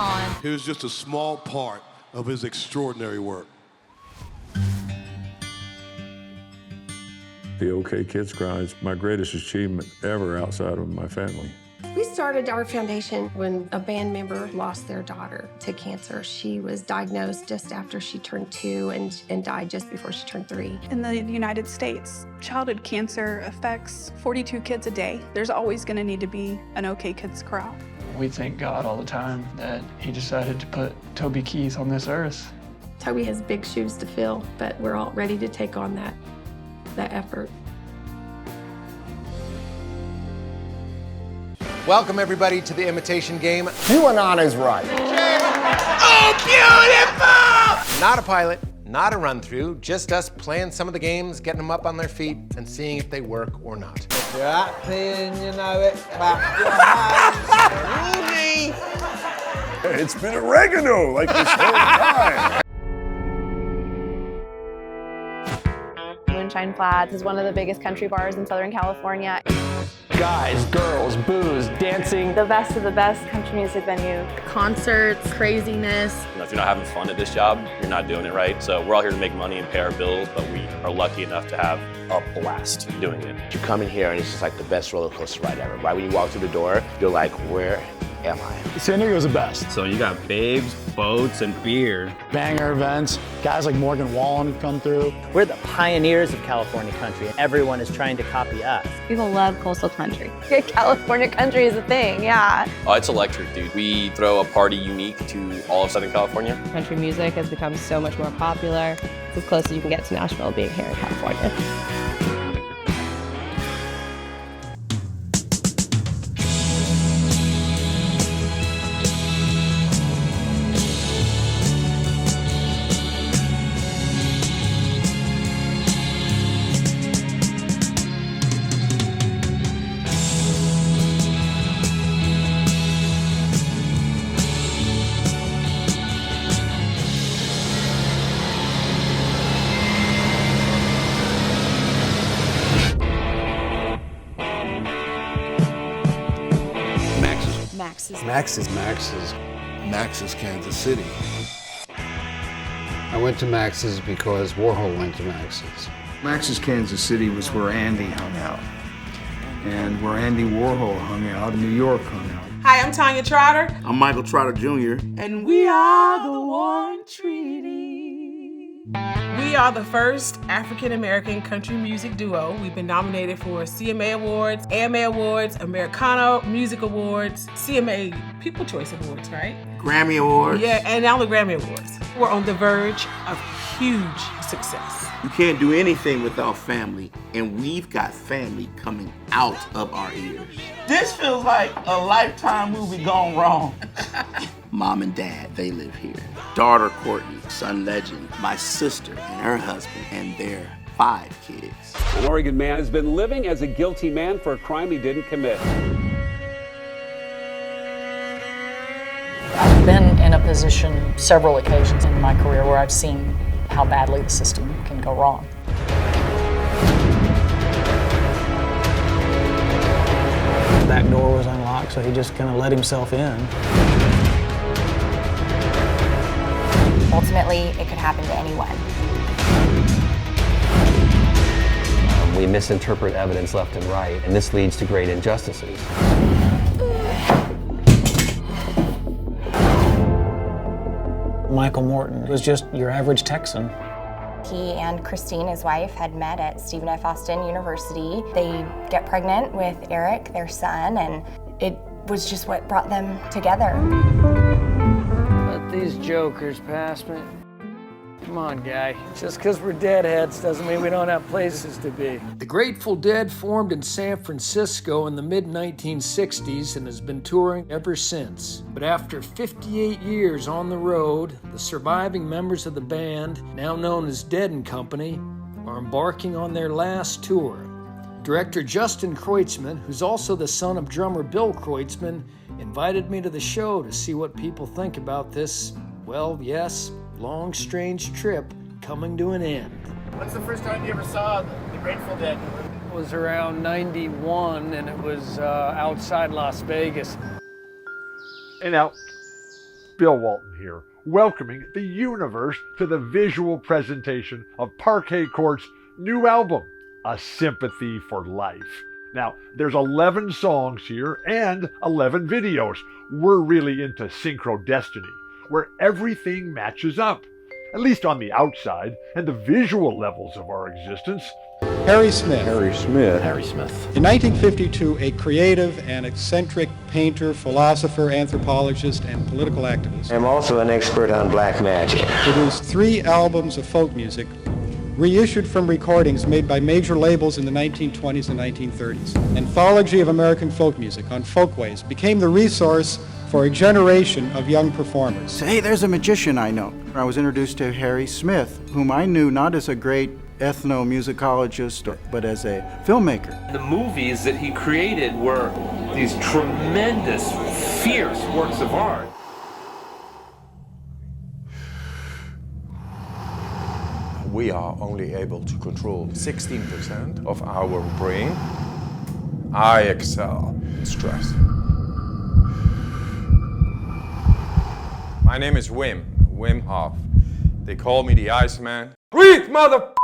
icon. Here's just a small part of his extraordinary work. The OK Kids Cry is my greatest achievement ever outside of my family. We started our foundation when a band member lost their daughter to cancer. She was diagnosed just after she turned 2 and died just before she turned 3. In the United States, childhood cancer affects 42 kids a day. There's always going to need to be an OK Kids Cry. We thank God all the time that he decided to put Toby Keith on this earth. Toby has big shoes to fill, but we're all ready to take on that effort. Welcome, everybody, to the Imitation Game. QAnon is right. Oh, beautiful! Not a pilot, not a run-through, just us playing some of the games, getting them up on their feet, and seeing if they work or not. You're happy and you know it. Clap your hands. It's been oregano like this whole time. Moonshine Flats is one of the biggest country bars in Southern California. Guys, girls, booze, dancing. The best of the best country music venue. Concerts, craziness. If you're not having fun at this job, you're not doing it right. So we're all here to make money and pay our bills, but we are lucky enough to have a blast doing it. You come in here and it's just like the best roller coaster ride ever. Right when you walk through the door, you're like, where am I? San Diego's the best. So you got babes, boats, and beer. Banger events. Guys like Morgan Wallen come through. We're the pioneers of California country. Everyone is trying to copy us. People love coastal country. California country is a thing, yeah. Oh, it's electric, dude. We throw a party unique to all of Southern California. Country music has become so much more popular. It's as close as you can get to Nashville being here in California. Max's Kansas City. I went to Max's because Warhol went to Max's. Max's Kansas City was where Andy hung out. And where Andy Warhol hung out, New York hung out. Hi, I'm Tanya Trotter. I'm Michael Trotter Jr. And we are the Warren Treaty. We are the first African-American country music duo. We've been nominated for CMA Awards, AMA Awards, Americana Music Awards, CMA People Choice Awards, right? Grammy Awards. Yeah, and now the Grammy Awards. We're on the verge of huge success. You can't do anything without family, and we've got family coming out of our ears. This feels like a Lifetime movie gone wrong. Mom and Dad, they live here. Daughter Courtney, son Legend, my sister and her husband, and their 5 kids. An Oregon man has been living as a guilty man for a crime he didn't commit. I've been in a position several occasions in my career where I've seen how badly the system can go wrong. The back door was unlocked, so he just kind of let himself in. Ultimately, it could happen to anyone. We misinterpret evidence left and right, and this leads to great injustices. Michael Morton was just your average Texan. He and Christine, his wife, had met at Stephen F. Austin University. They get pregnant with Eric, their son, and it was just what brought them together. Let these jokers pass me. Come on, guy. Just because we're deadheads doesn't mean we don't have places to be. The Grateful Dead formed in San Francisco in the mid-1960s and has been touring ever since. But after 58 years on the road, the surviving members of the band, now known as Dead & Company, are embarking on their last tour. Director Justin Kreutzmann, who's also the son of drummer Bill Kreutzmann, invited me to the show to see what people think about this, well, yes, long, strange trip coming to an end. When's the first time you ever saw the Grateful Dead? It was around 91, and it was outside Las Vegas. Hey now. Bill Walton here, welcoming the universe to the visual presentation of Parquet Court's new album, A Sympathy for Life. Now, there's 11 songs here and 11 videos. We're really into synchro destiny, where everything matches up, at least on the outside and the visual levels of our existence. Harry Smith. Harry Smith. Harry Smith. In 1952, a creative and eccentric painter, philosopher, anthropologist, and political activist. I'm also an expert on black magic. Produced 3 albums of folk music, reissued from recordings made by major labels in the 1920s and 1930s. Anthology of American folk music on Folkways became the resource for a generation of young performers. Hey, there's a magician I know. I was introduced to Harry Smith, whom I knew not as a great ethnomusicologist, but as a filmmaker. The movies that he created were these tremendous, fierce works of art. We are only able to control 16% of our brain. I excel in stress. My name is Wim Hof. They call me the Iceman. Breathe, motherfucker!